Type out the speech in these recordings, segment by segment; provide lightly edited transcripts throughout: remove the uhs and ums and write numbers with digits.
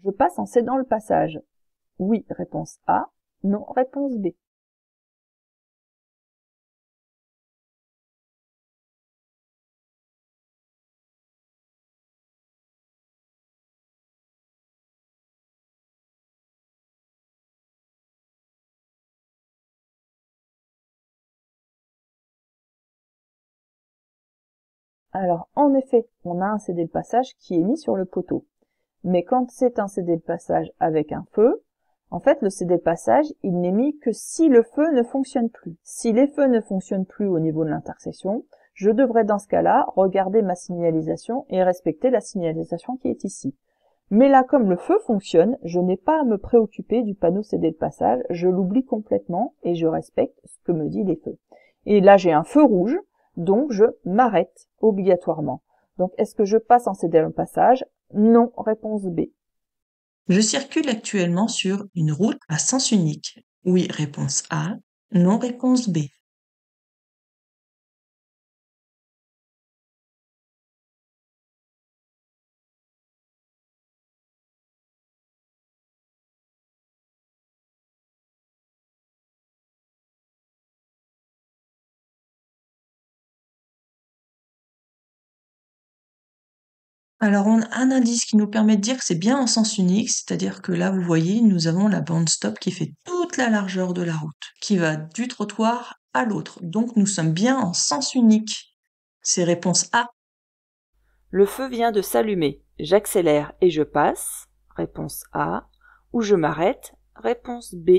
Je passe en cédant le passage. Oui, réponse A. Non, réponse B. Alors, en effet, on a un cédé le passage qui est mis sur le poteau. Mais quand c'est un cédé le passage avec un feu, en fait, le cédé de passage, il n'est mis que si le feu ne fonctionne plus. Si les feux ne fonctionnent plus au niveau de l'intersection, je devrais dans ce cas-là regarder ma signalisation et respecter la signalisation qui est ici. Mais là, comme le feu fonctionne, je n'ai pas à me préoccuper du panneau cédé de passage, je l'oublie complètement et je respecte ce que me dit les feux. Et là, j'ai un feu rouge, donc je m'arrête obligatoirement. Donc, est-ce que je passe en cédé le passage? Non, réponse B. Je circule actuellement sur une route à sens unique. Oui, réponse A. Non, réponse B. Alors, on a un indice qui nous permet de dire que c'est bien en sens unique, c'est-à-dire que là, vous voyez, nous avons la bande stop qui fait toute la largeur de la route, qui va du trottoir à l'autre. Donc, nous sommes bien en sens unique. C'est réponse A. Le feu vient de s'allumer. J'accélère et je passe. Réponse A. Ou je m'arrête. Réponse B.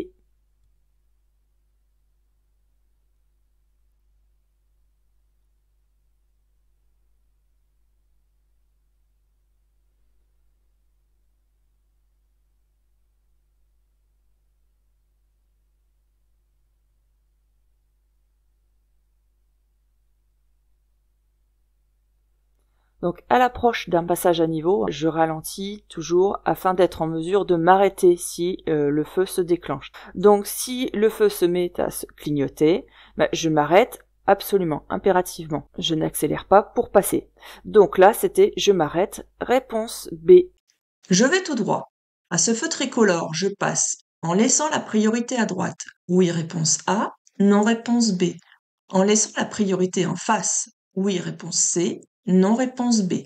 Donc à l'approche d'un passage à niveau, je ralentis toujours afin d'être en mesure de m'arrêter si le feu se déclenche. Donc si le feu se met à se clignoter, je m'arrête absolument, impérativement. Je n'accélère pas pour passer. Donc là, c'était je m'arrête, réponse B. Je vais tout droit. À ce feu tricolore, je passe en laissant la priorité à droite. Oui, réponse A. Non, réponse B. En laissant la priorité en face. Oui, réponse C. Non, réponse B.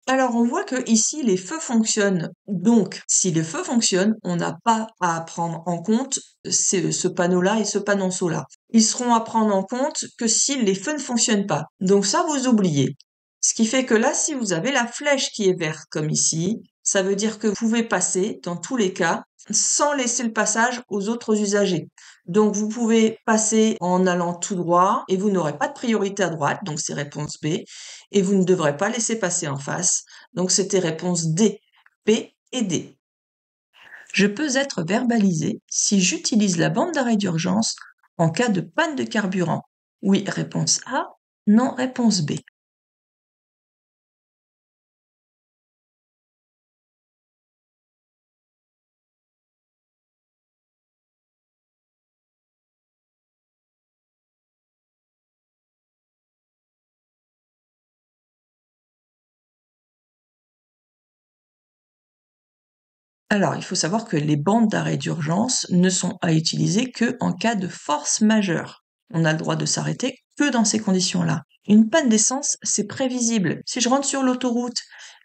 Alors, on voit que ici, les feux fonctionnent. Donc, si les feux fonctionnent, on n'a pas à prendre en compte ce panneau-là et ce panonceau-là. Ils seront à prendre en compte que si les feux ne fonctionnent pas. Donc ça, vous oubliez. Ce qui fait que là, si vous avez la flèche qui est verte comme ici, ça veut dire que vous pouvez passer, dans tous les cas, sans laisser le passage aux autres usagers. Donc, vous pouvez passer en allant tout droit et vous n'aurez pas de priorité à droite, donc c'est réponse B, et vous ne devrez pas laisser passer en face, donc c'était réponse D, P et D. Je peux être verbalisé si j'utilise la bande d'arrêt d'urgence en cas de panne de carburant. Oui, réponse A, non, réponse B. Alors, il faut savoir que les bandes d'arrêt d'urgence ne sont à utiliser que en cas de force majeure. On a le droit de s'arrêter que dans ces conditions-là. Une panne d'essence, c'est prévisible. Si je rentre sur l'autoroute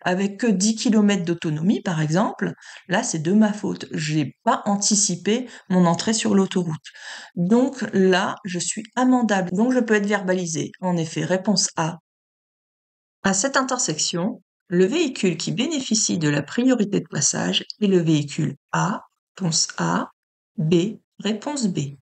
avec que 10 km d'autonomie, par exemple, là, c'est de ma faute. J'ai pas anticipé mon entrée sur l'autoroute. Donc là, je suis amendable. Donc je peux être verbalisé. En effet, réponse A. À cette intersection, le véhicule qui bénéficie de la priorité de passage est le véhicule A, réponse A, B, réponse B.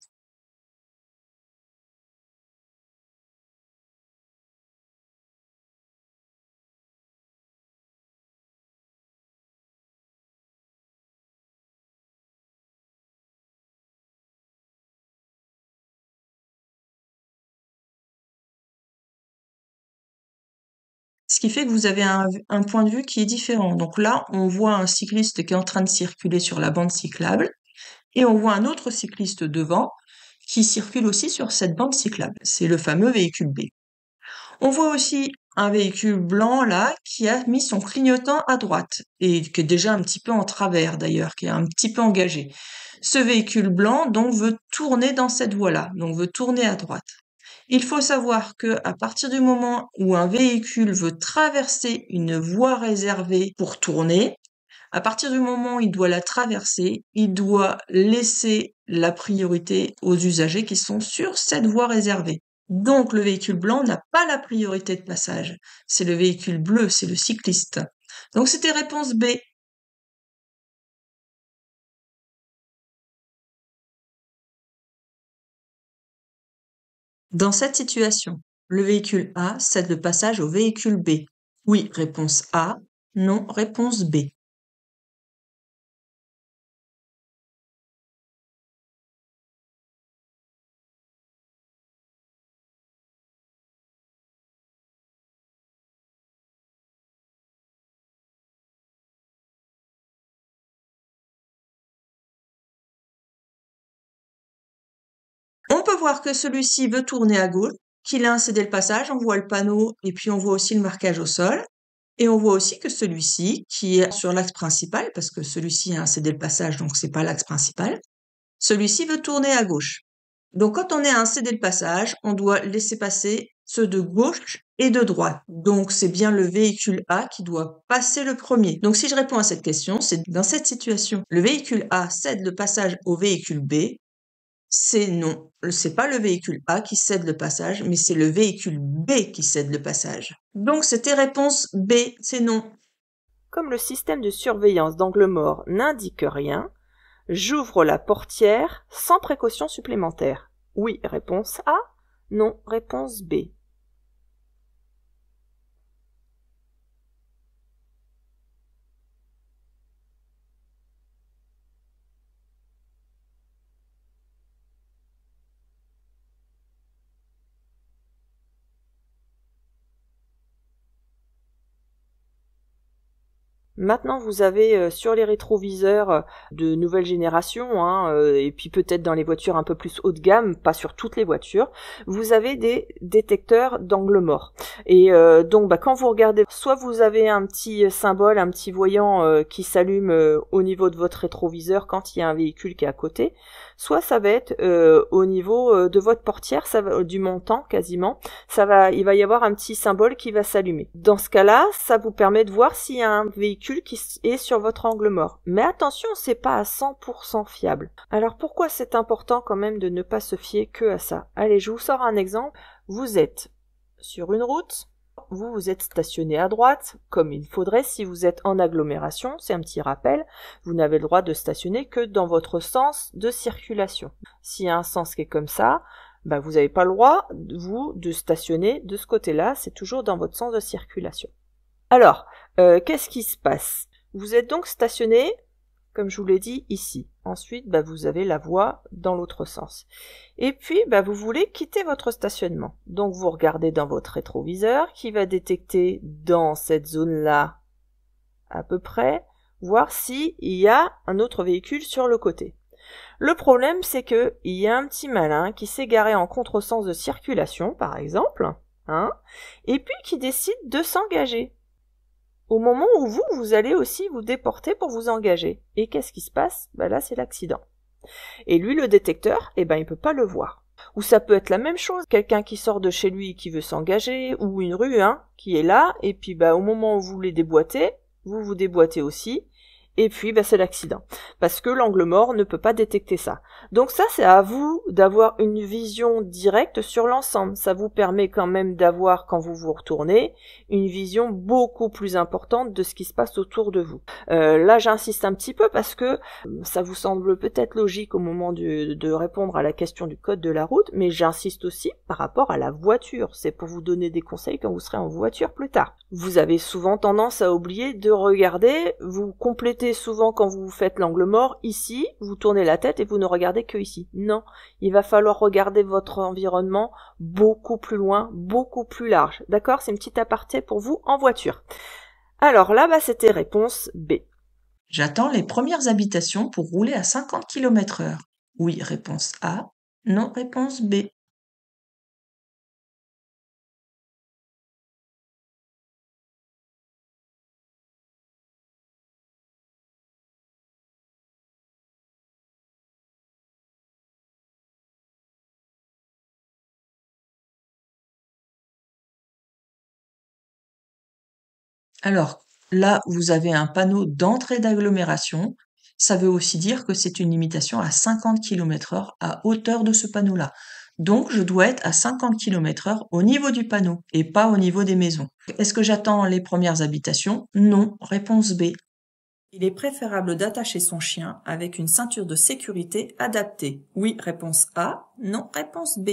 ce qui fait que vous avez un point de vue qui est différent. Donc là, on voit un cycliste qui est en train de circuler sur la bande cyclable, et on voit un autre cycliste devant qui circule aussi sur cette bande cyclable. C'est le fameux véhicule B. On voit aussi un véhicule blanc là qui a mis son clignotant à droite et qui est déjà un petit peu en travers d'ailleurs, qui est un petit peu engagé. Ce véhicule blanc donc veut tourner dans cette voie-là, donc veut tourner à droite. Il faut savoir que à partir du moment où un véhicule veut traverser une voie réservée pour tourner, à partir du moment où il doit la traverser, il doit laisser la priorité aux usagers qui sont sur cette voie réservée. Donc le véhicule blanc n'a pas la priorité de passage. C'est le véhicule bleu, c'est le cycliste. Donc c'était réponse B. Dans cette situation, le véhicule A cède le passage au véhicule B. Oui, réponse A. Non, réponse B. On peut voir que celui-ci veut tourner à gauche, qu'il a incédé le passage, on voit le panneau et puis on voit aussi le marquage au sol. Et on voit aussi que celui-ci, qui est sur l'axe principal, parce que celui-ci a incédé le passage, donc c'est pas l'axe principal, celui-ci veut tourner à gauche. Donc quand on est à incéder le passage, on doit laisser passer ceux de gauche et de droite. Donc c'est bien le véhicule A qui doit passer le premier. Donc si je réponds à cette question, c'est dans cette situation, le véhicule A cède le passage au véhicule B. C'est non. C'est pas le véhicule A qui cède le passage, mais c'est le véhicule B qui cède le passage. Donc c'était réponse B, c'est non. Comme le système de surveillance d'angle mort n'indique rien, j'ouvre la portière sans précaution supplémentaire. Oui, réponse A. Non, réponse B. Maintenant, vous avez sur les rétroviseurs de nouvelle génération, et puis peut-être dans les voitures un peu plus haut de gamme, pas sur toutes les voitures, vous avez des détecteurs d'angle mort. Et donc, quand vous regardez, soit vous avez un petit symbole, un petit voyant qui s'allume au niveau de votre rétroviseur quand il y a un véhicule qui est à côté, soit ça va être au niveau de votre portière, ça va, du montant quasiment, il va y avoir un petit symbole qui va s'allumer. Dans ce cas-là, ça vous permet de voir s'il y a un véhicule qui est sur votre angle mort. Mais attention, c'est pas à 100% fiable. Alors pourquoi c'est important quand même de ne pas se fier que à ça? Allez, je vous sors un exemple. Vous êtes sur une route, vous êtes stationné à droite, comme il faudrait si vous êtes en agglomération, c'est un petit rappel, vous n'avez le droit de stationner que dans votre sens de circulation. S'il y a un sens qui est comme ça, vous n'avez pas le droit, vous, de stationner de ce côté-là, c'est toujours dans votre sens de circulation. Alors, qu'est-ce qui se passe? Vous êtes donc stationné, comme je vous l'ai dit, ici. Ensuite, vous avez la voie dans l'autre sens. Et puis, vous voulez quitter votre stationnement. Donc, vous regardez dans votre rétroviseur qui va détecter dans cette zone-là, à peu près, voir s'il y a un autre véhicule sur le côté. Le problème, c'est que il y a un petit malin qui s'est garé en contresens de circulation, par exemple, et puis qui décide de s'engager. Au moment où vous allez aussi vous déporter pour vous engager. Et qu'est-ce qui se passe? Là, c'est l'accident. Et lui, le détecteur, il peut pas le voir. Ou ça peut être la même chose, quelqu'un qui sort de chez lui qui veut s'engager, ou une rue, qui est là, et puis au moment où vous voulez déboîter, vous déboîtez aussi, et puis c'est l'accident. Parce que l'angle mort ne peut pas détecter ça. Donc ça, c'est à vous d'avoir une vision directe sur l'ensemble. Ça vous permet quand même d'avoir, quand vous vous retournez, une vision beaucoup plus importante de ce qui se passe autour de vous. Là, j'insiste un petit peu parce que ça vous semble peut-être logique au moment de répondre à la question du code de la route, mais j'insiste aussi par rapport à la voiture. C'est pour vous donner des conseils quand vous serez en voiture plus tard. Vous avez souvent tendance à oublier de regarder, vous complétez côté, souvent quand vous faites l'angle mort, ici, vous tournez la tête et vous ne regardez que ici. Non, il va falloir regarder votre environnement beaucoup plus loin, beaucoup plus large. D'accord? C'est une petite aparté pour vous en voiture. Alors là, c'était réponse B. J'attends les premières habitations pour rouler à 50 km/h. Oui, réponse A. Non, réponse B. Alors, là, vous avez un panneau d'entrée d'agglomération. Ça veut aussi dire que c'est une limitation à 50 km/h à hauteur de ce panneau-là. Donc, je dois être à 50 km/h au niveau du panneau et pas au niveau des maisons. Est-ce que j'attends les premières habitations? Non. Réponse B. Il est préférable d'attacher son chien avec une ceinture de sécurité adaptée. Oui, réponse A. Non, réponse B.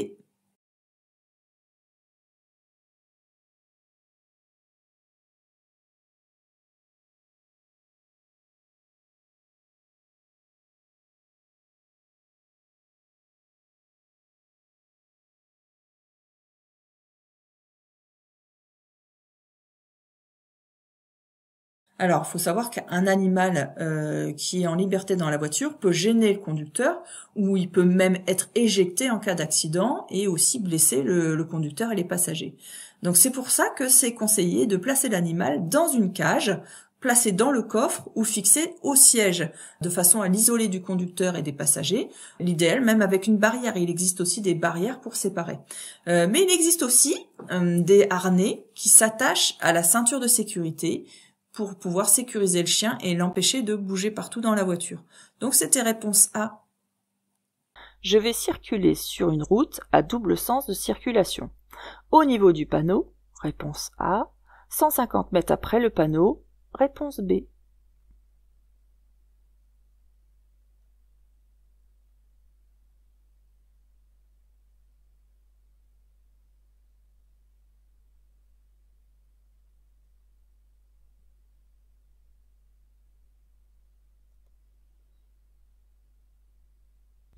Alors, il faut savoir qu'un animal qui est en liberté dans la voiture peut gêner le conducteur ou il peut même être éjecté en cas d'accident et aussi blesser le conducteur et les passagers. Donc c'est pour ça que c'est conseillé de placer l'animal dans une cage, placé dans le coffre ou fixé au siège, de façon à l'isoler du conducteur et des passagers. L'idéal, même avec une barrière. Il existe aussi des barrières pour séparer. Mais il existe aussi des harnais qui s'attachent à la ceinture de sécurité pour pouvoir sécuriser le chien et l'empêcher de bouger partout dans la voiture. Donc c'était réponse A. Je vais circuler sur une route à double sens de circulation. Au niveau du panneau, réponse A. 150 mètres après le panneau, réponse B.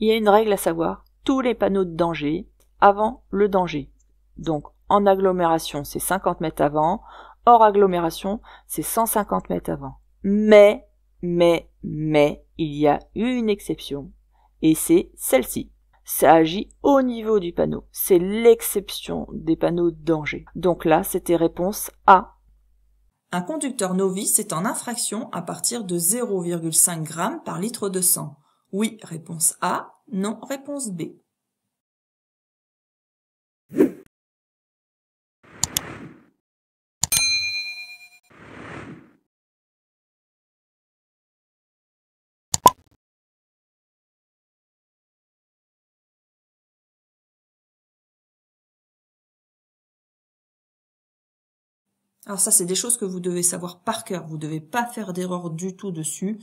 Il y a une règle à savoir, tous les panneaux de danger avant le danger. Donc en agglomération, c'est 50 mètres avant, hors agglomération, c'est 150 mètres avant. Mais, il y a une exception, et c'est celle-ci. Ça agit au niveau du panneau. C'est l'exception des panneaux de danger. Donc là, c'était réponse A. Un conducteur novice est en infraction à partir de 0,5 g par litre de sang. Oui, réponse A. Non, réponse B. Alors ça, c'est des choses que vous devez savoir par cœur. Vous ne devez pas faire d'erreur du tout dessus.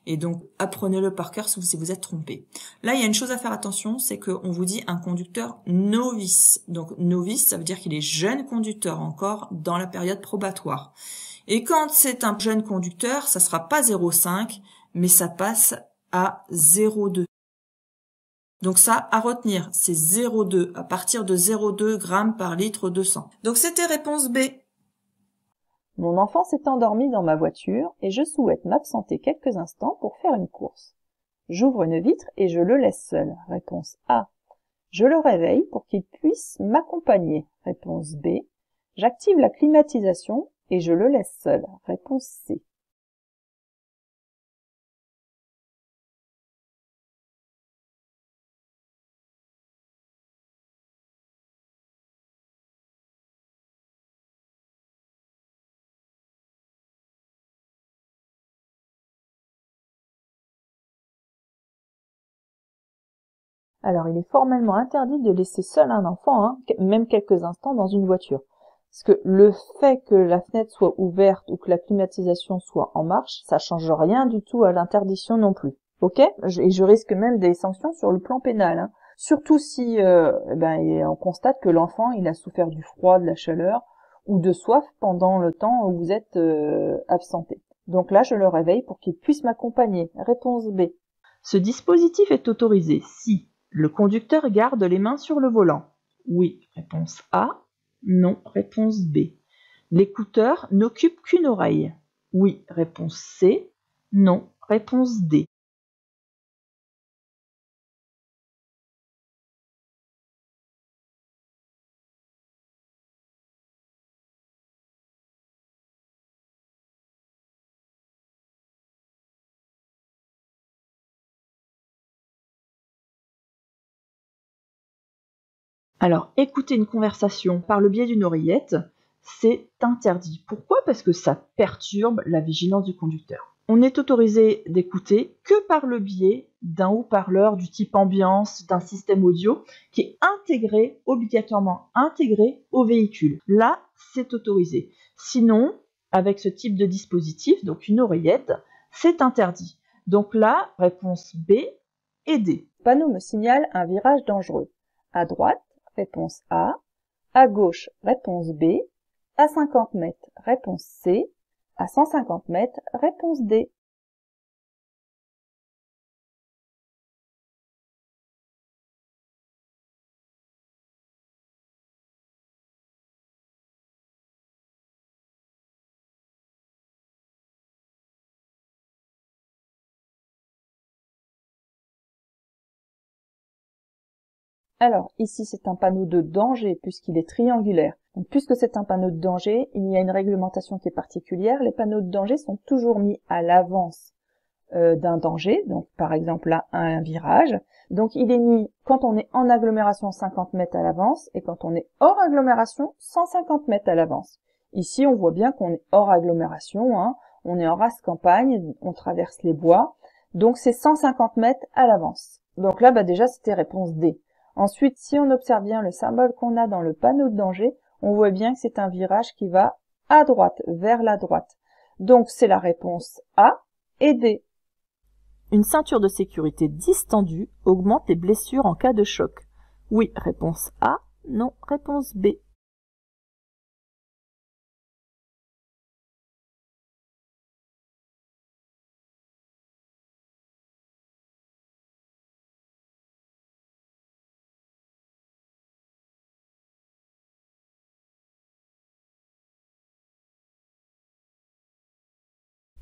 Et donc, apprenez-le par cœur si vous êtes trompé. Là, il y a une chose à faire attention, c'est qu'on vous dit un conducteur novice. Donc, novice, ça veut dire qu'il est jeune conducteur encore dans la période probatoire. Et quand c'est un jeune conducteur, ça sera pas 0,5, mais ça passe à 0,2. Donc ça, à retenir, c'est 0,2, à partir de 0,2 g par litre de sang. Donc c'était réponse B. Mon enfant s'est endormi dans ma voiture et je souhaite m'absenter quelques instants pour faire une course. J'ouvre une vitre et je le laisse seul. Réponse A. Je le réveille pour qu'il puisse m'accompagner. Réponse B. J'active la climatisation et je le laisse seul. Réponse C. Alors, il est formellement interdit de laisser seul un enfant, même quelques instants, dans une voiture. Parce que le fait que la fenêtre soit ouverte ou que la climatisation soit en marche, ça change rien du tout à l'interdiction non plus. Ok? Et je risque même des sanctions sur le plan pénal. Surtout si on constate que l'enfant il a souffert du froid, de la chaleur ou de soif pendant le temps où vous êtes absenté. Donc là, je le réveille pour qu'il puisse m'accompagner. Réponse B. Ce dispositif est autorisé si le conducteur garde les mains sur le volant. Oui, réponse A. Non, réponse B. L'écouteur n'occupe qu'une oreille. Oui, réponse C. Non, réponse D. Alors, écouter une conversation par le biais d'une oreillette, c'est interdit. Pourquoi? Parce que ça perturbe la vigilance du conducteur. On est autorisé d'écouter que par le biais d'un haut-parleur du type ambiance, d'un système audio qui est intégré, obligatoirement intégré au véhicule. Là, c'est autorisé. Sinon, avec ce type de dispositif, donc une oreillette, c'est interdit. Donc là, réponse B et D. Le panneau me signale un virage dangereux. À droite, réponse A. À gauche, réponse B. À 50 mètres, réponse C. À 150 mètres, réponse D. Alors, ici, c'est un panneau de danger puisqu'il est triangulaire. Donc, puisque c'est un panneau de danger, il y a une réglementation qui est particulière. Les panneaux de danger sont toujours mis à l'avance d'un danger. Donc, par exemple, là, un virage. Donc, il est mis quand on est en agglomération 50 mètres à l'avance et quand on est hors agglomération 150 mètres à l'avance. Ici, on voit bien qu'on est hors agglomération, hein. On est en race campagne, on traverse les bois. Donc, c'est 150 mètres à l'avance. Donc là, déjà, c'était réponse D. Ensuite, si on observe bien le symbole qu'on a dans le panneau de danger, on voit bien que c'est un virage qui va à droite, vers la droite. Donc, c'est la réponse A et D. Une ceinture de sécurité distendue augmente les blessures en cas de choc. Oui, réponse A. Non, réponse B.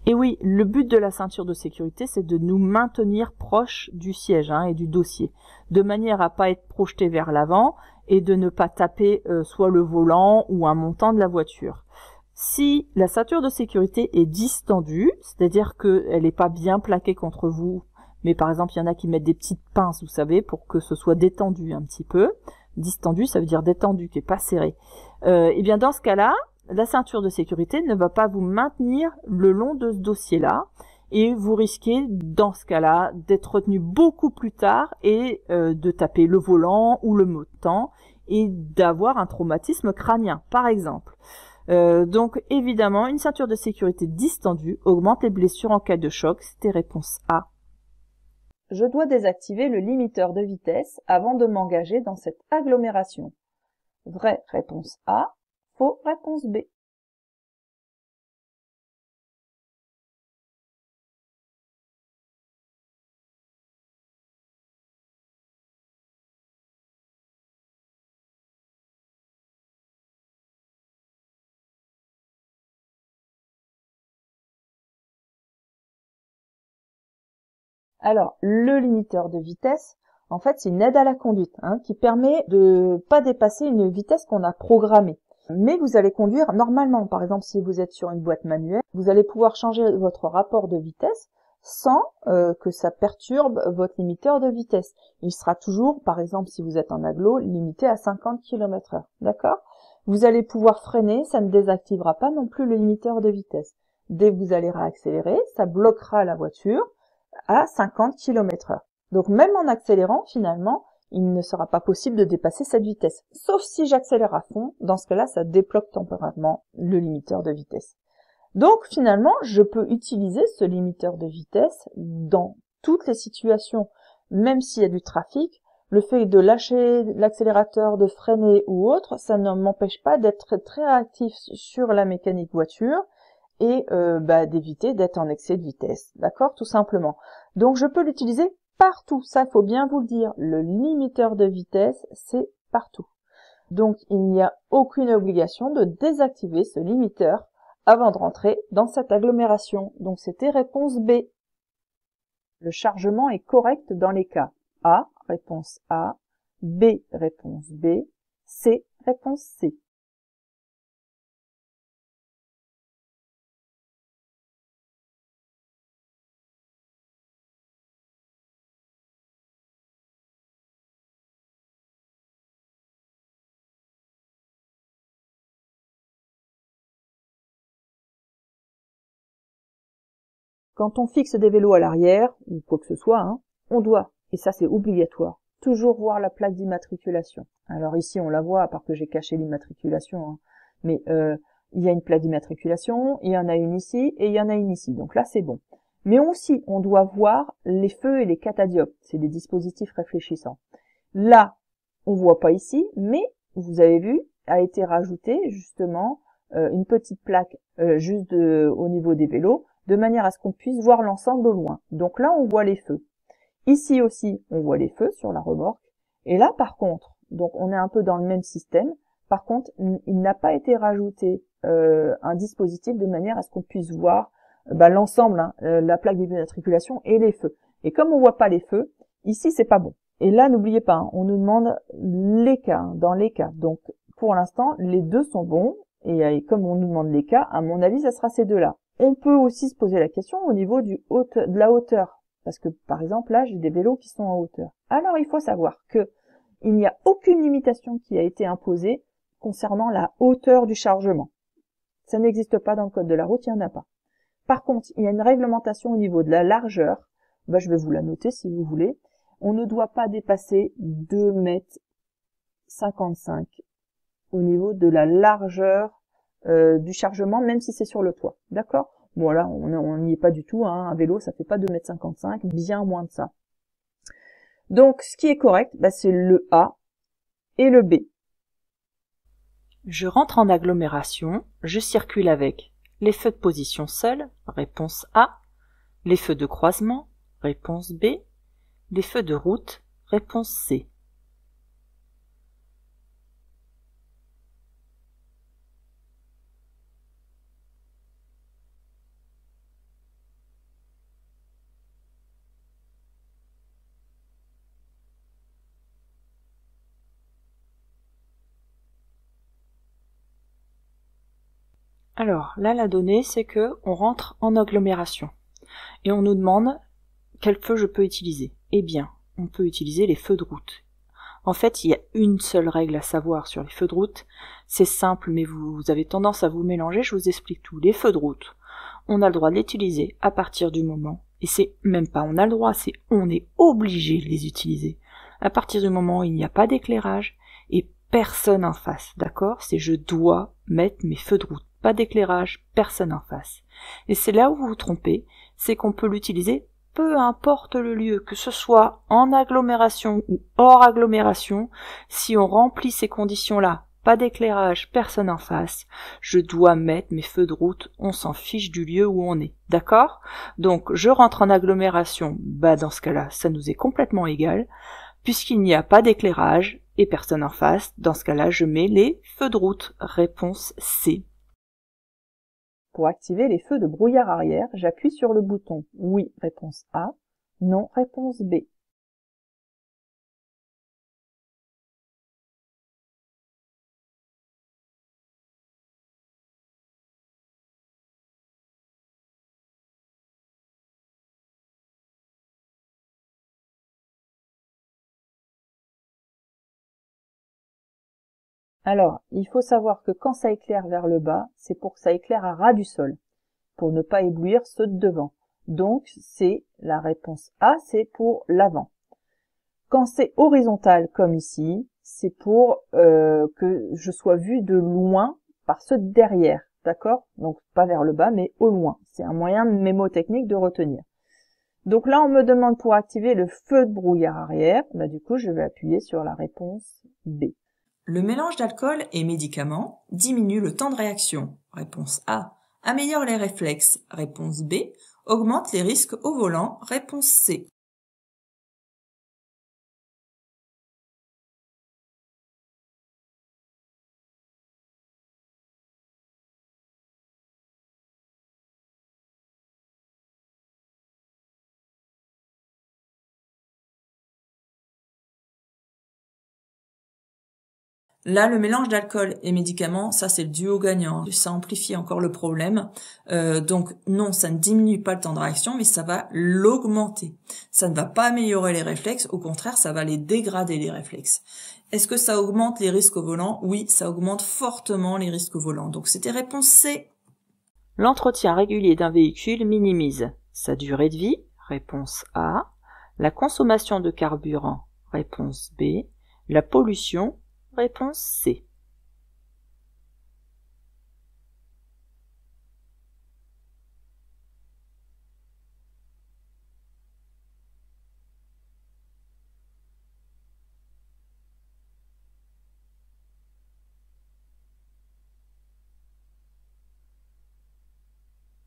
Et oui, le but de la ceinture de sécurité, c'est de nous maintenir proche du siège et du dossier, de manière à pas être projeté vers l'avant et de ne pas taper soit le volant ou un montant de la voiture. Si la ceinture de sécurité est distendue, c'est-à-dire qu'elle n'est pas bien plaquée contre vous, mais par exemple, il y en a qui mettent des petites pinces, vous savez, pour que ce soit détendu un petit peu. Distendu, ça veut dire détendu, qui est pas serré. Et bien dans ce cas-là, la ceinture de sécurité ne va pas vous maintenir le long de ce dossier-là et vous risquez, dans ce cas-là, d'être retenu beaucoup plus tard et de taper le volant ou le montant et d'avoir un traumatisme crânien, par exemple. Donc, évidemment, une ceinture de sécurité distendue augmente les blessures en cas de choc. C'était réponse A. Je dois désactiver le limiteur de vitesse avant de m'engager dans cette agglomération. Vrai, réponse A. Faux, réponse B. Alors, le limiteur de vitesse, en fait, c'est une aide à la conduite qui permet de pas dépasser une vitesse qu'on a programmée. Mais vous allez conduire normalement. Par exemple, si vous êtes sur une boîte manuelle, vous allez pouvoir changer votre rapport de vitesse sans que ça perturbe votre limiteur de vitesse. Il sera toujours, par exemple, si vous êtes en agglo, limité à 50 km/h. D'accord? Vous allez pouvoir freiner, ça ne désactivera pas non plus le limiteur de vitesse. Dès que vous allez réaccélérer, ça bloquera la voiture à 50 km/h. Donc même en accélérant, finalement, il ne sera pas possible de dépasser cette vitesse. Sauf si j'accélère à fond, dans ce cas-là, ça débloque temporairement le limiteur de vitesse. Donc finalement, je peux utiliser ce limiteur de vitesse dans toutes les situations, même s'il y a du trafic. Le fait de lâcher l'accélérateur, de freiner ou autre, ça ne m'empêche pas d'être très réactif sur la mécanique voiture et d'éviter d'être en excès de vitesse, d'accord, tout simplement. Donc je peux l'utiliser partout, ça il faut bien vous le dire, le limiteur de vitesse c'est partout. Donc il n'y a aucune obligation de désactiver ce limiteur avant de rentrer dans cette agglomération. Donc c'était réponse B. Le chargement est correct dans les cas A, réponse A, B, réponse B, C, réponse C. Quand on fixe des vélos à l'arrière, ou quoi que ce soit, on doit, et ça c'est obligatoire, toujours voir la plaque d'immatriculation. Alors ici on la voit, à part que j'ai caché l'immatriculation, mais il y a une plaque d'immatriculation, il y en a une ici, et il y en a une ici, donc là c'est bon. Mais aussi, on doit voir les feux et les catadioptres, c'est les dispositifs réfléchissants. Là, on voit pas ici, mais vous avez vu, a été rajouté justement une petite plaque juste au niveau des vélos, de manière à ce qu'on puisse voir l'ensemble au loin. Donc là, on voit les feux. Ici aussi, on voit les feux sur la remorque. Et là, par contre, donc on est un peu dans le même système. Par contre, il n'a pas été rajouté un dispositif de manière à ce qu'on puisse voir l'ensemble, la plaque d'immatriculation et les feux. Et comme on voit pas les feux, ici, c'est pas bon. Et là, n'oubliez pas, on nous demande les cas, dans les cas. Donc, pour l'instant, les deux sont bons. Et comme on nous demande les cas, à mon avis, ça sera ces deux-là. On peut aussi se poser la question au niveau de la hauteur. Parce que, par exemple, là, j'ai des vélos qui sont en hauteur. Alors, il faut savoir que il n'y a aucune limitation qui a été imposée concernant la hauteur du chargement. Ça n'existe pas dans le code de la route, il n'y en a pas. Par contre, il y a une réglementation au niveau de la largeur. Je vais vous la noter si vous voulez. On ne doit pas dépasser 2,55 m au niveau de la largeur du chargement, même si c'est sur le toit. D'accord? Bon, là, on n'y est pas du tout. Un vélo, ça fait pas 2,55 m, bien moins de ça. Donc, ce qui est correct, c'est le A et le B. Je rentre en agglomération, je circule avec les feux de position seuls, réponse A, les feux de croisement, réponse B, les feux de route, réponse C. Alors, là, la donnée, c'est que on rentre en agglomération. Et on nous demande quel feu je peux utiliser. Eh bien, on peut utiliser les feux de route. En fait, il y a une seule règle à savoir sur les feux de route. C'est simple, mais vous avez tendance à vous mélanger, je vous explique tout. Les feux de route, on a le droit de l'utiliser à partir du moment, et c'est même pas on a le droit, c'est on est obligé de les utiliser. À partir du moment où il n'y a pas d'éclairage et personne en face, d'accord? C'est je dois mettre mes feux de route. Pas d'éclairage, personne en face. Et c'est là où vous vous trompez, c'est qu'on peut l'utiliser peu importe le lieu, que ce soit en agglomération ou hors agglomération, si on remplit ces conditions-là, pas d'éclairage, personne en face, je dois mettre mes feux de route, on s'en fiche du lieu où on est, d'accord? Donc je rentre en agglomération, dans ce cas-là, ça nous est complètement égal, puisqu'il n'y a pas d'éclairage et personne en face, dans ce cas-là, je mets les feux de route, réponse C. Pour activer les feux de brouillard arrière, j'appuie sur le bouton oui, réponse A, non, réponse B. Alors, il faut savoir que quand ça éclaire vers le bas, c'est pour que ça éclaire à ras du sol, pour ne pas éblouir ceux de devant. Donc, c'est la réponse A, c'est pour l'avant. Quand c'est horizontal, comme ici, c'est pour que je sois vu de loin par ceux de derrière, d'accord? Donc, pas vers le bas, mais au loin. C'est un moyen mémotechnique de retenir. Donc là, on me demande pour activer le feu de brouillard arrière, du coup, je vais appuyer sur la réponse B. Le mélange d'alcool et médicaments diminue le temps de réaction. Réponse A, Améliore les réflexes, réponse B. Augmente les risques au volant, réponse C. Là, le mélange d'alcool et médicaments, ça c'est le duo gagnant. Ça amplifie encore le problème. Donc non, ça ne diminue pas le temps de réaction, mais ça va l'augmenter. Ça ne va pas améliorer les réflexes, au contraire, ça va les dégrader les réflexes. Est-ce que ça augmente les risques au volant? Oui, ça augmente fortement les risques au volant. Donc c'était réponse C. L'entretien régulier d'un véhicule minimise sa durée de vie, réponse A, la consommation de carburant, réponse B, la pollution, réponse C.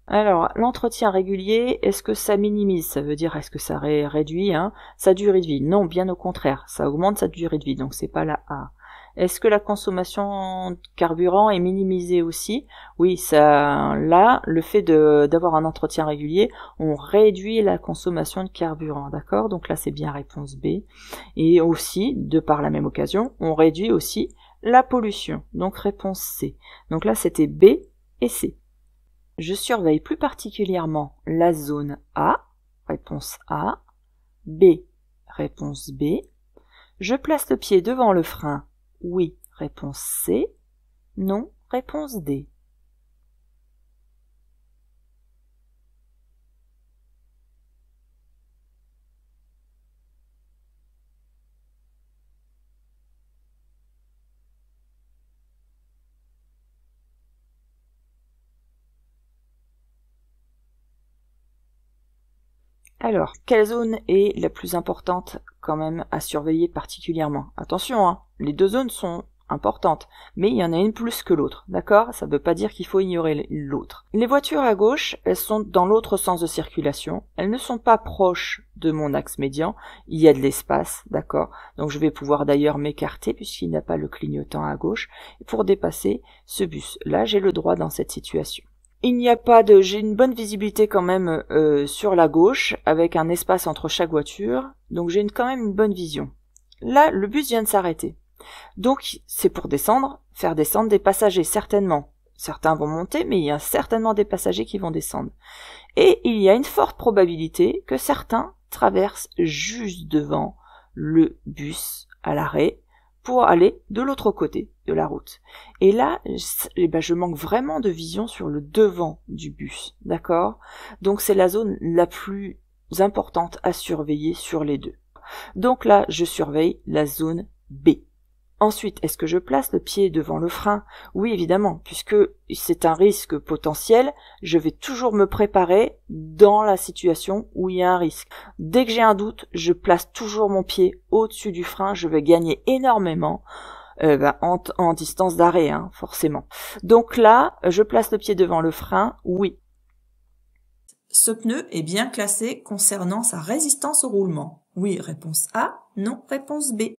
Alors, l'entretien régulier, est-ce que ça minimise? Ça veut dire, est-ce que ça réduit sa durée de vie? Non, bien au contraire, ça augmente sa durée de vie, donc c'est pas la A. Est-ce que la consommation de carburant est minimisée aussi? Oui, là, le fait d'avoir un entretien régulier, on réduit la consommation de carburant, d'accord? Donc là, c'est bien réponse B. Et aussi, de par la même occasion, on réduit aussi la pollution, donc réponse C. Donc là, c'était B et C. Je surveille plus particulièrement la zone A, réponse A, B, réponse B. Je place le pied devant le frein, oui, réponse C, non, réponse D. Alors, quelle zone est la plus importante quand même à surveiller particulièrement? Attention, les deux zones sont importantes, mais il y en a une plus que l'autre, d'accord? Ça ne veut pas dire qu'il faut ignorer l'autre. Les voitures à gauche, elles sont dans l'autre sens de circulation, elles ne sont pas proches de mon axe médian, il y a de l'espace, d'accord? Donc je vais pouvoir d'ailleurs m'écarter puisqu'il n'a pas le clignotant à gauche pour dépasser ce bus. Là, j'ai le droit dans cette situation. Il n'y a pas j'ai une bonne visibilité quand même sur la gauche, avec un espace entre chaque voiture, donc j'ai quand même une bonne vision. Là, le bus vient de s'arrêter. Donc, c'est pour faire descendre des passagers, certainement. Certains vont monter, mais il y a certainement des passagers qui vont descendre. Et il y a une forte probabilité que certains traversent juste devant le bus à l'arrêt, pour aller de l'autre côté de la route. Et là, je manque vraiment de vision sur le devant du bus, d'accord? Donc c'est la zone la plus importante à surveiller sur les deux. Donc là, je surveille la zone B. Ensuite, est-ce que je place le pied devant le frein? Oui, évidemment, puisque c'est un risque potentiel, je vais toujours me préparer dans la situation où il y a un risque. Dès que j'ai un doute, je place toujours mon pied au-dessus du frein, je vais gagner énormément en distance d'arrêt, forcément. Donc là, je place le pied devant le frein, oui. Ce pneu est bien classé concernant sa résistance au roulement. Oui, réponse A, non, réponse B.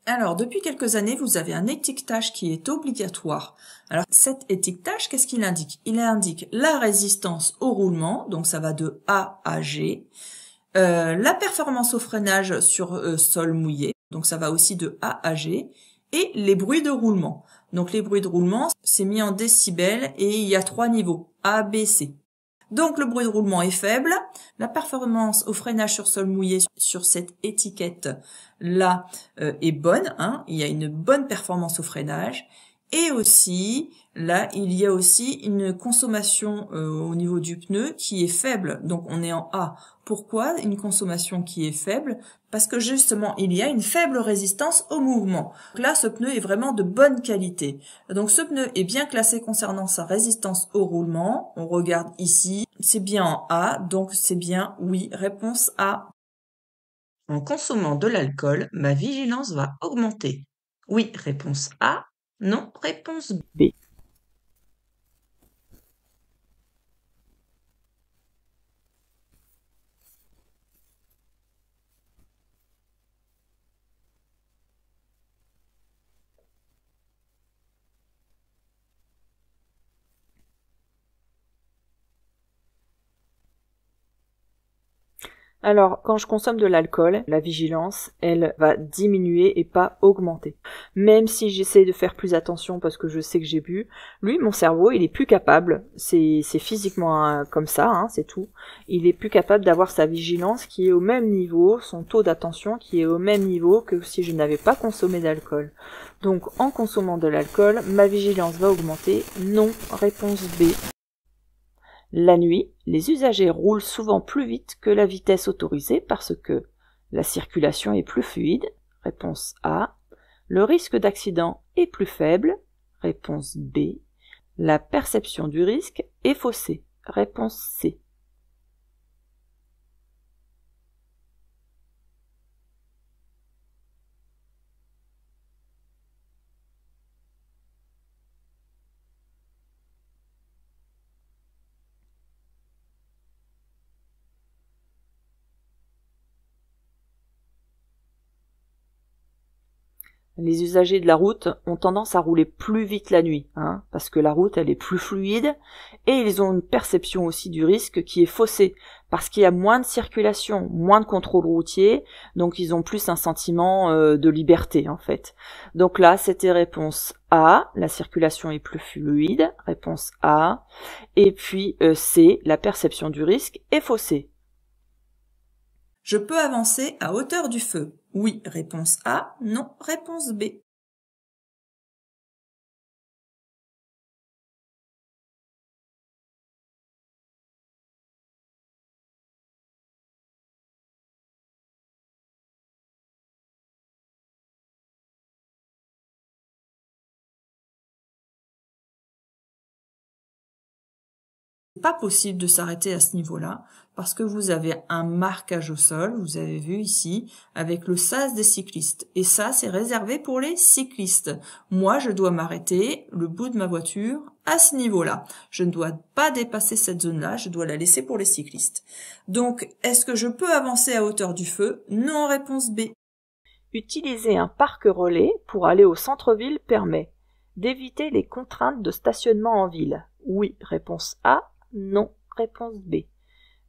Alors, depuis quelques années, vous avez un étiquetage qui est obligatoire. Alors, cet étiquetage, qu'est-ce qu'il indique? Il indique la résistance au roulement, donc ça va de A à G, la performance au freinage sur sol mouillé, donc ça va aussi de A à G, et les bruits de roulement. Donc, les bruits de roulement, c'est mis en décibels et il y a 3 niveaux, A, B, C. Donc le bruit de roulement est faible, la performance au freinage sur sol mouillé sur cette étiquette là est bonne, il y a une bonne performance au freinage, Et aussi, là, il y a aussi une consommation au niveau du pneu qui est faible. Donc, on est en A. Pourquoi une consommation qui est faible? Parce que justement, il y a une faible résistance au mouvement. Donc là, ce pneu est vraiment de bonne qualité. Donc, ce pneu est bien classé concernant sa résistance au roulement. On regarde ici. C'est bien en A, donc c'est bien oui. Réponse A. En consommant de l'alcool, ma vigilance va augmenter. Oui, réponse A. Non, réponse B. Alors, quand je consomme de l'alcool, la vigilance, elle va diminuer et pas augmenter. Même si j'essaie de faire plus attention parce que je sais que j'ai bu, lui, mon cerveau, il est plus capable, c'est physiquement comme ça, hein, c'est tout, il est plus capable d'avoir sa vigilance qui est au même niveau, son taux d'attention qui est au même niveau que si je n'avais pas consommé d'alcool. Donc, en consommant de l'alcool, ma vigilance va augmenter. Non, réponse B. La nuit, les usagers roulent souvent plus vite que la vitesse autorisée parce que la circulation est plus fluide, réponse A. Le risque d'accident est plus faible, réponse B. La perception du risque est faussée, réponse C. Les usagers de la route ont tendance à rouler plus vite la nuit, hein, parce que la route elle est plus fluide, et ils ont une perception aussi du risque qui est faussée, parce qu'il y a moins de circulation, moins de contrôle routier, donc ils ont plus un sentiment de liberté en fait. Donc là c'était réponse A, la circulation est plus fluide, réponse A, et puis C, la perception du risque est faussée. Je peux avancer à hauteur du feu. Oui, réponse A. Non, réponse B. Pas possible de s'arrêter à ce niveau-là parce que vous avez un marquage au sol, vous avez vu ici, avec le sas des cyclistes. Et ça, c'est réservé pour les cyclistes. Moi, je dois m'arrêter le bout de ma voiture à ce niveau-là. Je ne dois pas dépasser cette zone-là, je dois la laisser pour les cyclistes. Donc, est-ce que je peux avancer à hauteur du feu? Non, réponse B. Utiliser un parc relais pour aller au centre-ville permet d'éviter les contraintes de stationnement en ville. Oui, réponse A. Non, réponse B.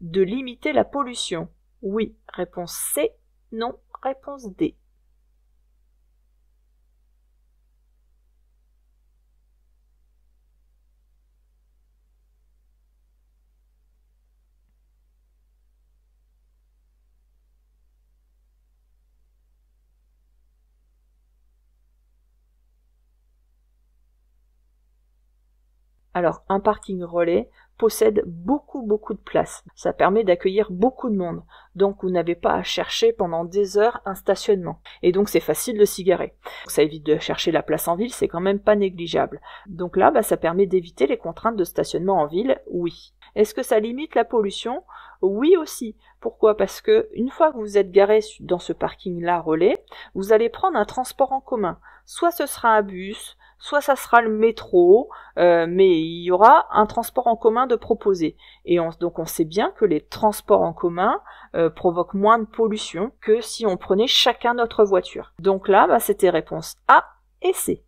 De limiter la pollution. Oui, réponse C. Non, réponse D. Alors, un parking relais possède beaucoup de place. Ça permet d'accueillir beaucoup de monde. Donc, vous n'avez pas à chercher pendant des heures un stationnement. Et donc, c'est facile de s'y garer. Ça évite de chercher la place en ville, c'est quand même pas négligeable. Donc là, ça permet d'éviter les contraintes de stationnement en ville, oui. Est-ce que ça limite la pollution? Oui aussi. Pourquoi? Parce que une fois que vous êtes garé dans ce parking-là relais, vous allez prendre un transport en commun. Soit ce sera un bus, soit ça sera le métro, mais il y aura un transport en commun de proposé. Et donc on sait bien que les transports en commun provoquent moins de pollution que si on prenait chacun notre voiture. Donc là, c'était réponse A et C.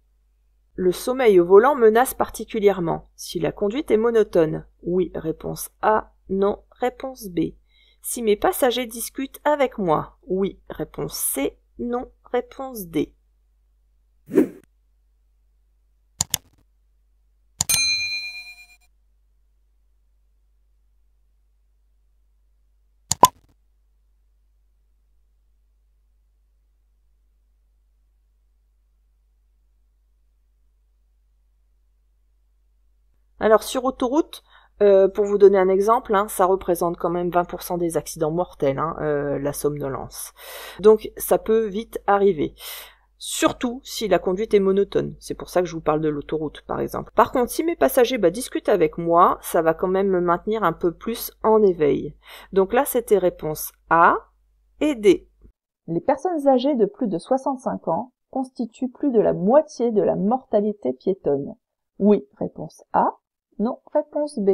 Le sommeil au volant menace particulièrement. Si la conduite est monotone, oui, réponse A, non, réponse B. Si mes passagers discutent avec moi, oui, réponse C, non, réponse D. Alors sur autoroute, pour vous donner un exemple, hein, ça représente quand même 20% des accidents mortels, hein, la somnolence. Donc ça peut vite arriver. Surtout si la conduite est monotone. C'est pour ça que je vous parle de l'autoroute, par exemple. Par contre, si mes passagers discutent avec moi, ça va quand même me maintenir un peu plus en éveil. Donc là, c'était réponse A et D. Les personnes âgées de plus de 65 ans constituent plus de la moitié de la mortalité piétonne. Oui, réponse A. Non, réponse B.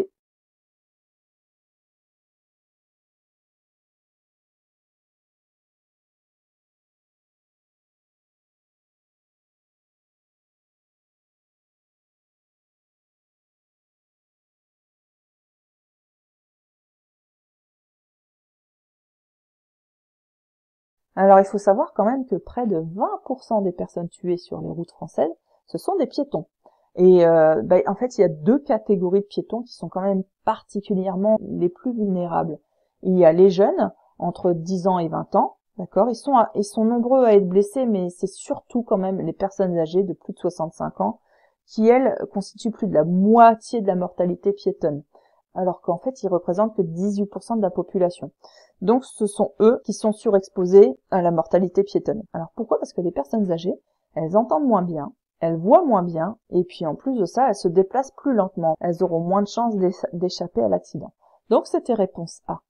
Alors il faut savoir quand même que près de 20% des personnes tuées sur les routes françaises, ce sont des piétons. Et en fait, il y a deux catégories de piétons qui sont quand même particulièrement les plus vulnérables. Il y a les jeunes, entre 10 ans et 20 ans, d'accord, ils sont nombreux à être blessés, mais c'est surtout quand même les personnes âgées de plus de 65 ans qui, elles, constituent plus de la moitié de la mortalité piétonne, alors qu'en fait, ils représentent que 18% de la population. Donc, ce sont eux qui sont surexposés à la mortalité piétonne. Alors, pourquoi? Parce que les personnes âgées, elles entendent moins bien, elles voient moins bien, et puis en plus de ça, elles se déplacent plus lentement. Elles auront moins de chances d'échapper à l'accident. Donc, c'était réponse A.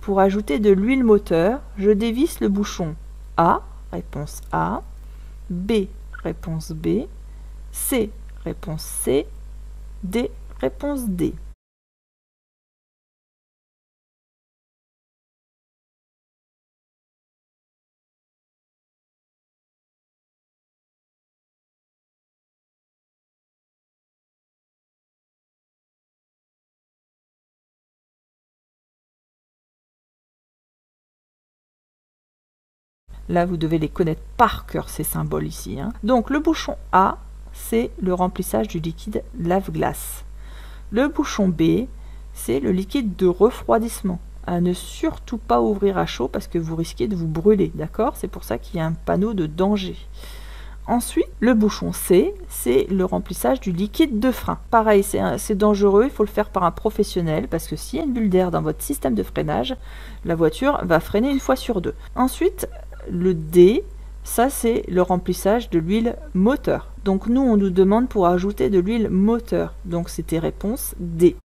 Pour ajouter de l'huile moteur, je dévisse le bouchon. A, réponse A. B, réponse B. C, réponse C. D, réponse D. Là, vous devez les connaître par cœur, ces symboles ici, hein. Donc, le bouchon A, c'est le remplissage du liquide lave-glace. Le bouchon B, c'est le liquide de refroidissement. À ne surtout pas ouvrir à chaud parce que vous risquez de vous brûler, d'accord? C'est pour ça qu'il y a un panneau de danger. Ensuite, le bouchon C, c'est le remplissage du liquide de frein. Pareil, c'est dangereux, il faut le faire par un professionnel parce que s'il y a une bulle d'air dans votre système de freinage, la voiture va freiner une fois sur deux. Ensuite, le D, ça c'est le remplissage de l'huile moteur. Donc nous, on nous demande pour ajouter de l'huile moteur. Donc c'était réponse D.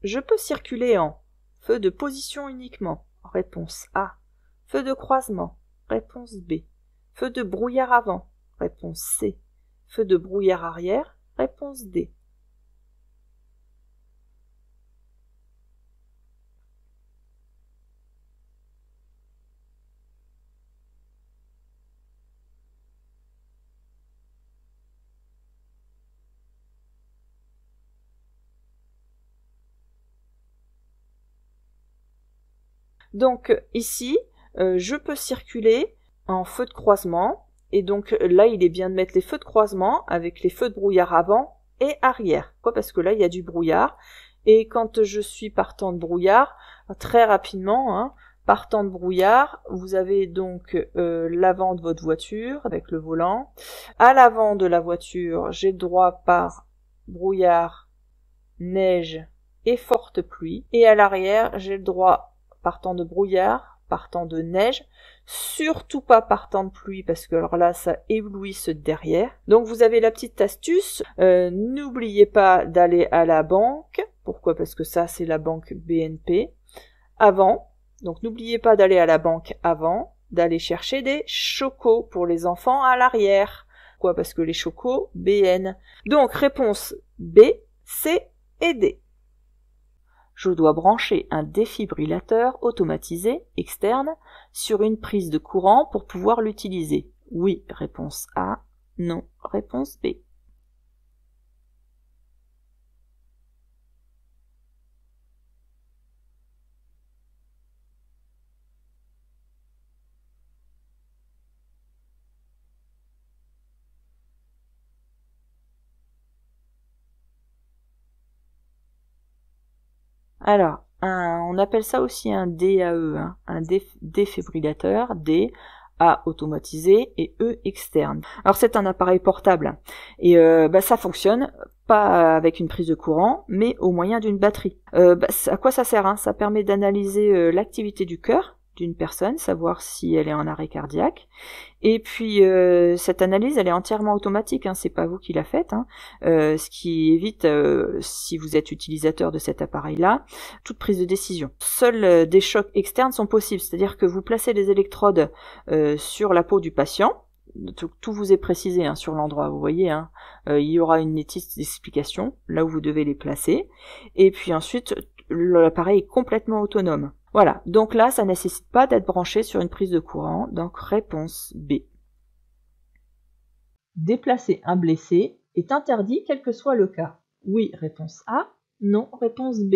Je peux circuler en feu de position uniquement. Réponse A. Feu de croisement. Réponse B. Feu de brouillard avant. Réponse C. Feu de brouillard arrière. Réponse D. Donc ici, je peux circuler en feu de croisement, et donc là il est bien de mettre les feux de croisement avec les feux de brouillard avant et arrière. Pourquoi? Parce que là il y a du brouillard, et quand je suis partant de brouillard, très rapidement, hein, partant de brouillard, vous avez donc l'avant de votre voiture avec le volant. À l'avant de la voiture, j'ai le droit par brouillard, neige et forte pluie, et à l'arrière, j'ai le droit partant de brouillard, partant de neige, surtout pas partant de pluie parce que alors là ça éblouit ceux de derrière. Donc vous avez la petite astuce, n'oubliez pas d'aller à la banque. Pourquoi? Parce que ça c'est la banque BNP. Avant, donc n'oubliez pas d'aller à la banque avant, d'aller chercher des chocos pour les enfants à l'arrière. Pourquoi? Parce que les chocos BN. Donc réponse B, C et D. Je dois brancher un défibrillateur automatisé externe sur une prise de courant pour pouvoir l'utiliser. Oui, réponse A. Non, réponse B. Alors, on appelle ça aussi un DAE, hein, un défibrillateur, D, A automatisé et E externe. Alors c'est un appareil portable et ça fonctionne pas avec une prise de courant, mais au moyen d'une batterie. À quoi ça sert, hein? Ça permet d'analyser l'activité du cœur d'une personne, savoir si elle est en arrêt cardiaque. Et puis cette analyse, elle est entièrement automatique, hein, c'est pas vous qui la faites, hein, ce qui évite, si vous êtes utilisateur de cet appareil-là, toute prise de décision. Seuls des chocs externes sont possibles, c'est-à-dire que vous placez les électrodes sur la peau du patient. Tout vous est précisé, hein, sur l'endroit, vous voyez, hein. Il y aura une petite explication là où vous devez les placer, et puis ensuite l'appareil est complètement autonome. Voilà, donc là ça nécessite pas d'être branché sur une prise de courant, donc réponse B. Déplacer un blessé est interdit quel que soit le cas. Oui, réponse A, non, réponse B.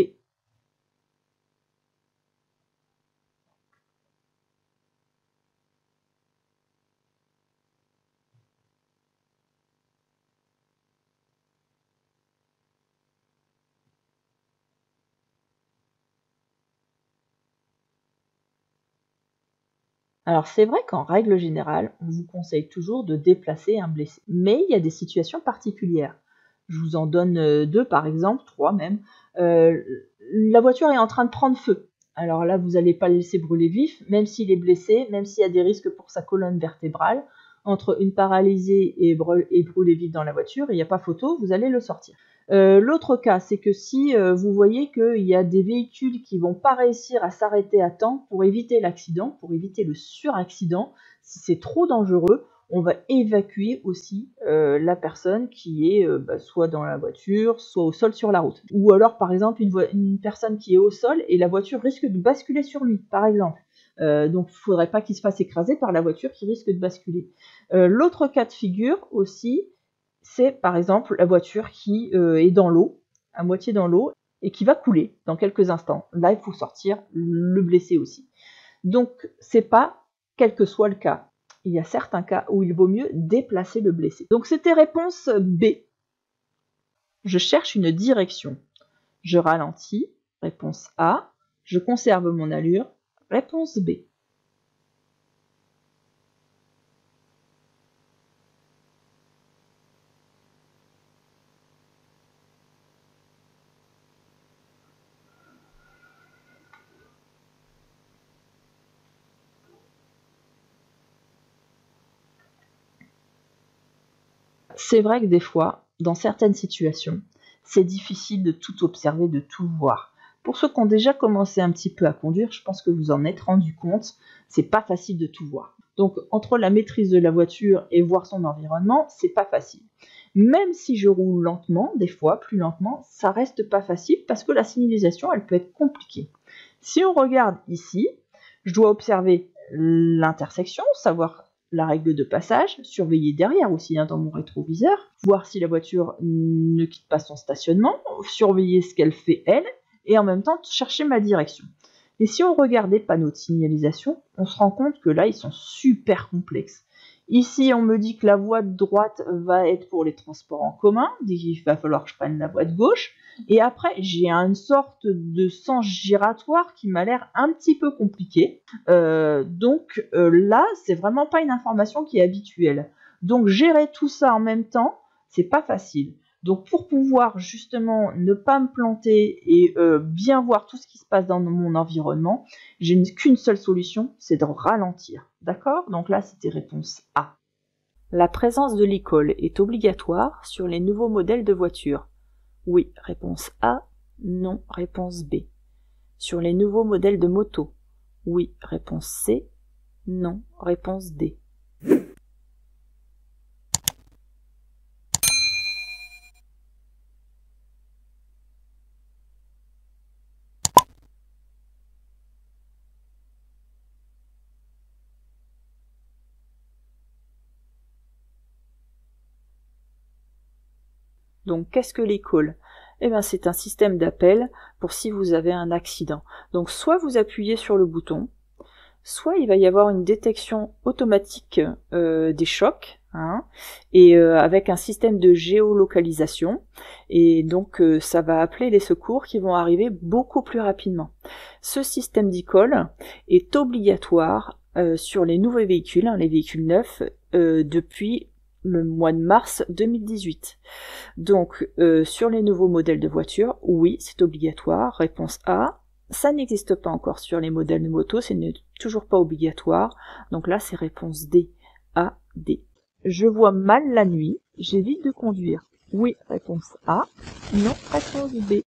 Alors c'est vrai qu'en règle générale, on vous conseille toujours de déplacer un blessé. Mais il y a des situations particulières. Je vous en donne 2 par exemple, 3 même. La voiture est en train de prendre feu. Alors là, vous n'allez pas le laisser brûler vif, même s'il est blessé, même s'il y a des risques pour sa colonne vertébrale. Entre une paralysée et brûler vif dans la voiture, il n'y a pas photo, vous allez le sortir. L'autre cas, c'est que si vous voyez qu'il y a des véhicules qui vont pas réussir à s'arrêter à temps pour éviter l'accident, pour éviter le suraccident, si c'est trop dangereux, on va évacuer aussi la personne qui est soit dans la voiture, soit au sol sur la route. Ou alors par exemple une personne qui est au sol et la voiture risque de basculer sur lui, par exemple. Donc il ne faudrait pas qu'il se fasse écraser par la voiture qui risque de basculer. L'autre cas de figure aussi, c'est par exemple la voiture qui est dans l'eau, à moitié dans l'eau, et qui va couler dans quelques instants. Là, il faut sortir le blessé aussi. Donc, c'est pas quel que soit le cas. Il y a certains cas où il vaut mieux déplacer le blessé. Donc, c'était réponse B. Je cherche une direction. Je ralentis. Réponse A. Je conserve mon allure. Réponse B. C'est vrai que des fois, dans certaines situations, c'est difficile de tout observer, de tout voir. Pour ceux qui ont déjà commencé un petit peu à conduire, je pense que vous en êtes rendu compte, c'est pas facile de tout voir. Donc, entre la maîtrise de la voiture et voir son environnement, c'est pas facile. Même si je roule lentement, des fois, plus lentement, ça reste pas facile parce que la signalisation, elle peut être compliquée. Si on regarde ici, je dois observer l'intersection, savoir la règle de passage, surveiller derrière aussi dans mon rétroviseur, voir si la voiture ne quitte pas son stationnement, surveiller ce qu'elle fait elle, et en même temps chercher ma direction. Et si on regarde les panneaux de signalisation, on se rend compte que là, ils sont super complexes. Ici, on me dit que la voie de droite va être pour les transports en commun, il va falloir que je prenne la voie de gauche. Et après, j'ai une sorte de sens giratoire qui m'a l'air un petit peu compliqué. Donc là, c'est vraiment pas une information qui est habituelle. Donc gérer tout ça en même temps, c'est pas facile. Donc pour pouvoir justement ne pas me planter et bien voir tout ce qui se passe dans mon environnement, j'ai qu'une seule solution, c'est de ralentir. D'accord? Donc là, c'était réponse A. La présence de l'e-call est obligatoire sur les nouveaux modèles de voitures. Oui, réponse A. Non, réponse B. Sur les nouveaux modèles de moto. Oui, réponse C. Non, réponse D. Donc, qu'est-ce que l'e-call? Eh bien, c'est un système d'appel pour si vous avez un accident. Donc, soit vous appuyez sur le bouton, soit il va y avoir une détection automatique des chocs, et avec un système de géolocalisation. Et donc, ça va appeler les secours qui vont arriver beaucoup plus rapidement. Ce système d'e-call est obligatoire sur les nouveaux véhicules, les véhicules neufs, depuis le mois de mars 2018. Donc, sur les nouveaux modèles de voitures, oui, c'est obligatoire. Réponse A. Ça n'existe pas encore sur les modèles de moto, c'est toujours pas obligatoire. Donc là, c'est réponse D. A, D. Je vois mal la nuit, j'évite de conduire. Oui, réponse A. Non, réponse B.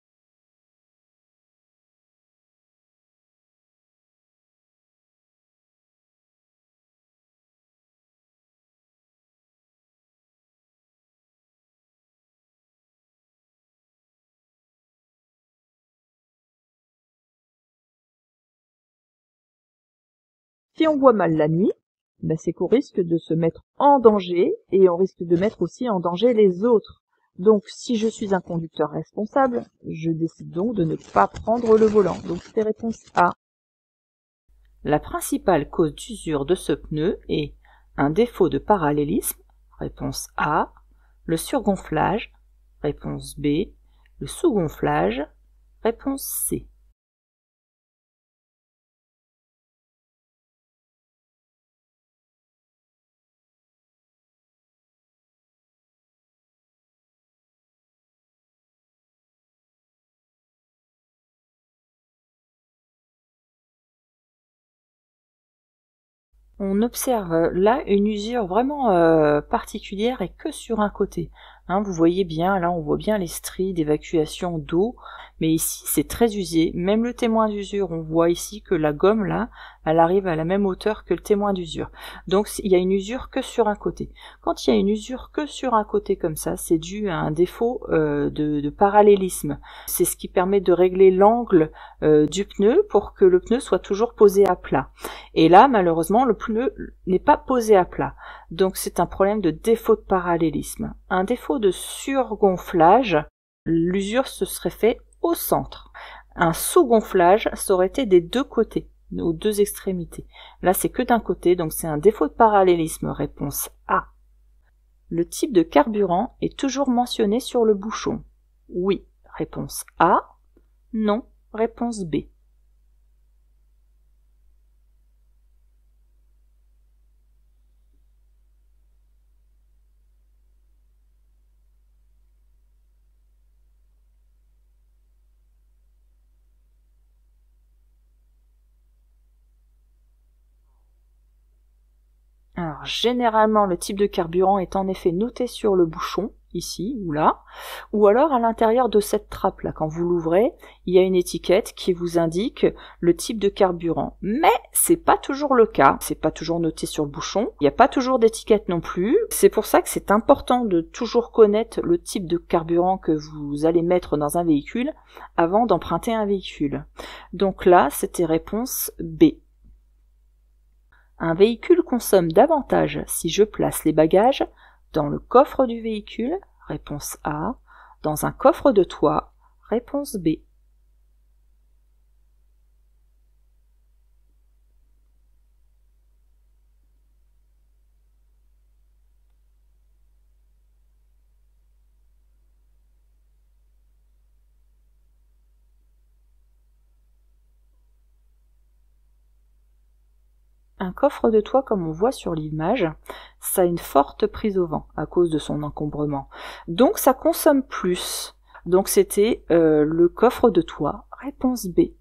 Si on voit mal la nuit, ben c'est qu'on risque de se mettre en danger et on risque de mettre aussi en danger les autres. Donc si je suis un conducteur responsable, je décide donc de ne pas prendre le volant. Donc c'est réponse A. La principale cause d'usure de ce pneu est un défaut de parallélisme, réponse A, le surgonflage, réponse B, le sous-gonflage, réponse C. On observe là une usure vraiment particulière et que sur un côté. Hein, vous voyez bien, là on voit bien les stries d'évacuation d'eau, mais ici c'est très usé. Même le témoin d'usure, on voit ici que la gomme là, elle arrive à la même hauteur que le témoin d'usure. Donc il y a une usure que sur un côté. Quand il y a une usure que sur un côté comme ça, c'est dû à un défaut de parallélisme. C'est ce qui permet de régler l'angle du pneu pour que le pneu soit toujours posé à plat. Et là, malheureusement, le pneu n'est pas posé à plat. Donc c'est un problème de défaut de parallélisme. Un défaut de surgonflage, l'usure se serait fait au centre. Un sous-gonflage, ça aurait été des deux côtés, aux deux extrémités. Là, c'est que d'un côté, donc c'est un défaut de parallélisme. Réponse A. Le type de carburant est toujours mentionné sur le bouchon. Oui. Réponse A. Non. Réponse B. Alors, généralement, le type de carburant est en effet noté sur le bouchon, ici ou là, ou alors à l'intérieur de cette trappe-là. Quand vous l'ouvrez, il y a une étiquette qui vous indique le type de carburant. Mais c'est pas toujours le cas, c'est pas toujours noté sur le bouchon, il n'y a pas toujours d'étiquette non plus. C'est pour ça que c'est important de toujours connaître le type de carburant que vous allez mettre dans un véhicule avant d'emprunter un véhicule. Donc là, c'était réponse B. Un véhicule consomme davantage si je place les bagages dans le coffre du véhicule, réponse A, dans un coffre de toit, réponse B. Un coffre de toit, comme on voit sur l'image, ça a une forte prise au vent à cause de son encombrement. Donc ça consomme plus. Donc c'était le coffre de toit, réponse B.